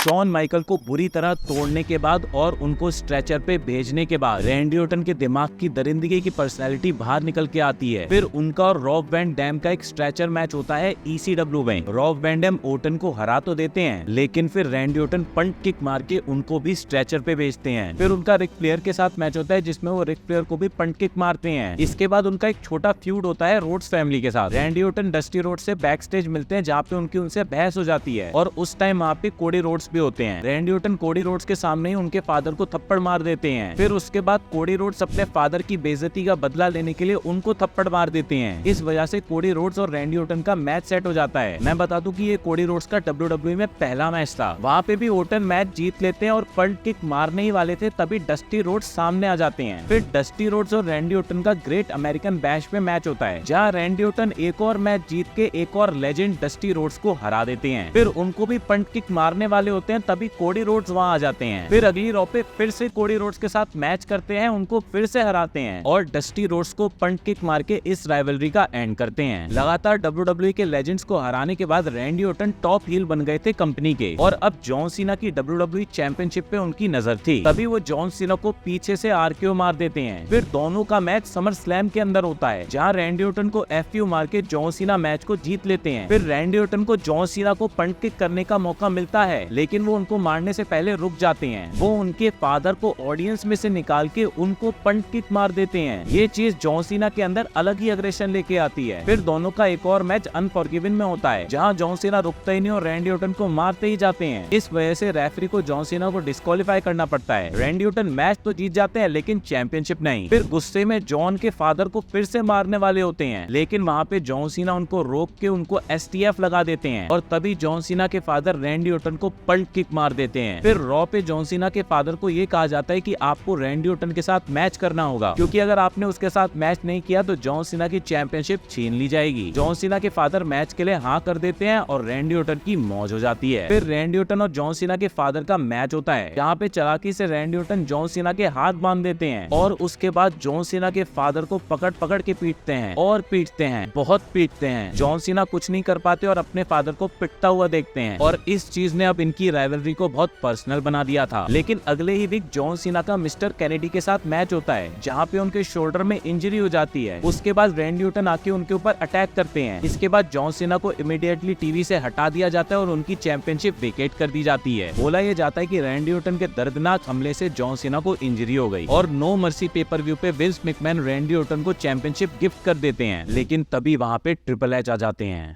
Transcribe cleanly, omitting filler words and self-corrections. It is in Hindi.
शॉन माइकल को बुरी तरह तोड़ने के बाद और उनको स्ट्रेचर पे भेजने के बाद रैंडी ऑर्टन के दिमाग की दरिंदगी की पर्सनैलिटी बाहर निकल के आती है। फिर उनका और रॉब वैन डैम का एक स्ट्रेचर मैच होता है ECW में। रॉब वैन डैम ऑर्टन को हरा तो देते हैं, लेकिन फिर रैंडी ऑर्टन पंट किक मार के उनको भी स्ट्रेचर पे भेजते हैं। फिर उनका रिक फ्लेयर के साथ मैच होता है जिसमें वो रिक फ्लेयर को भी पंट किक मारते हैं। इसके बाद उनका एक छोटा फ्यूड होता है रोड्स फैमिली के साथ। रैंडी ऑर्टन डस्टी रोड्स से बैक स्टेज मिलते हैं जहाँ पे उनकी उनसे बहस हो जाती है और उस टाइम वहाँ पे कोडी रोड्स भी होते हैं। रैंडी ऑर्टन कोडी रोड्स के सामने ही उनके फादर को थप्पड़ मार देते हैं। फिर उसके बाद कोडी रोड्स अपने फादर की बेइज्जती का बदला लेने के लिए उनको थप्पड़ मार देते हैं। इस वजह से कोडी रोड्स और रैंडी ऑर्टन का मैच सेट हो जाता है। मैं बता दूं कि ये कोडी रोड्स का WWE में पहला मैच था। वहाँ पे भी ऑर्टन मैच जीत लेते हैं और पंट किक मारने ही वाले थे, तभी डस्टी रोड्स सामने आ जाते हैं। फिर डस्टी रोड्स और रैंडी ऑर्टन का ग्रेट अमेरिकन बैश में मैच होता है जहाँ रैंडी ऑर्टन एक और मैच जीत के एक और लेजेंड डस्टी रोड्स को हरा देते हैं। फिर उनको भी पंट किक मारने वाले होते हैं, तभी कोडी रोड्स वहाँ आ जाते हैं। फिर अगली रॉ पे फिर से कोडी रोड्स के साथ मैच करते हैं, उनको फिर से हराते हैं और डस्टी रोड्स को पंट किक मार के इस राइवलरी का एंड करते हैं। लगातार WWE के लेजेंड्स को हराने के बाद रैंडी ऑर्टन टॉप हील बन गए थे कंपनी के और अब जॉन सीना की WWE चैंपियनशिप पे उनकी नजर थी। तभी वो जॉन सीना को पीछे से RKO मार देते हैं। फिर दोनों का मैच समर स्लैम के अंदर होता है जहाँ रैंडी ऑर्टन को FU मार के जॉन सीना मैच को जीत लेते हैं। फिर रैंडी ऑर्टन को जॉन सीना को पंट किक करने का मौका मिलता है, लेकिन वो उनको मारने से पहले रुक जाते हैं। वो उनके फादर को ऑडियंस में से निकाल के उनको पंट किक मार देते हैं। ये चीज जॉन सीना के अंदर अलग ही अग्रेशन लेके आती है। फिर दोनों का एक और मैच अनफॉरगिवन में होता है जहाँ जॉन सीना रुकता ही नहीं और रैंडी ऑर्टन को मारते ही जाते हैं। इस वजह से रेफरी को जॉन सीना को डिस्क्वालीफाई करना पड़ता है। रैंडी ऑर्टन मैच तो जीत जाते हैं लेकिन चैंपियनशिप नहीं। फिर गुस्से में जॉन के फादर को फिर से मारने वाले होते हैं, लेकिन वहाँ पे जॉन सीना उनको रोक के उनको STF लगा देते हैं और तभी जॉन सीना के फादर रैंडी ऑर्टन को पंट किक मार देते हैं। फिर रॉ पे जॉन सीना के फादर को ये कहा जाता है कि आपको रैंडी ऑर्टन के साथ मैच करना होगा, क्योंकि अगर आपने उसके साथ मैच नहीं किया तो जॉन सीना की चैंपियनशिप छीन ली जाएगी। जॉन सीना के फादर मैच के लिए हाँ कर देते हैं और रैंडी ऑर्टन की मौज हो जाती है। फिर रैंडी ऑर्टन और जॉन सीना के फादर का मैच होता है जहाँ पे चालाकी से रैंडी ऑर्टन जॉन सीना के हाथ बांध देते हैं और उसके बाद जॉन सीना के फादर को पकड़ पकड़ के पीटते हैं और पीटते हैं, बहुत पीटते हैं। जॉन सीना कुछ नहीं कर पाते और अपने फादर को पिटता हुआ देखते हैं और इस चीज ने अब इनकी राइवलरी को बहुत पर्सनल बना दिया था। लेकिन अगले ही वीक जॉन सीना का मिस्टर कैनेडी के साथ मैच होता है जहाँ पे उनके शोल्डर में इंजरी हो जाती है। उसके बाद रैंडी ऑर्टन आके उनके ऊपर अटैक करते हैं। इसके बाद जॉन सीना को इमीडिएटली टीवी से हटा दिया जाता है और उनकी चैंपियनशिप वेकेट कर दी जाती है। बोला यह जाता है कि रैंडी ऑर्टन के दर्दनाक हमले से जॉन सीना को इंजरी हो गई और नो मर्सी पेपर व्यू पे विंस मैकमैन रैंडी ऑर्टन को चैंपियनशिप गिफ्ट कर देते हैं, लेकिन तभी वहाँ पे ट्रिपल एच आ जाते हैं।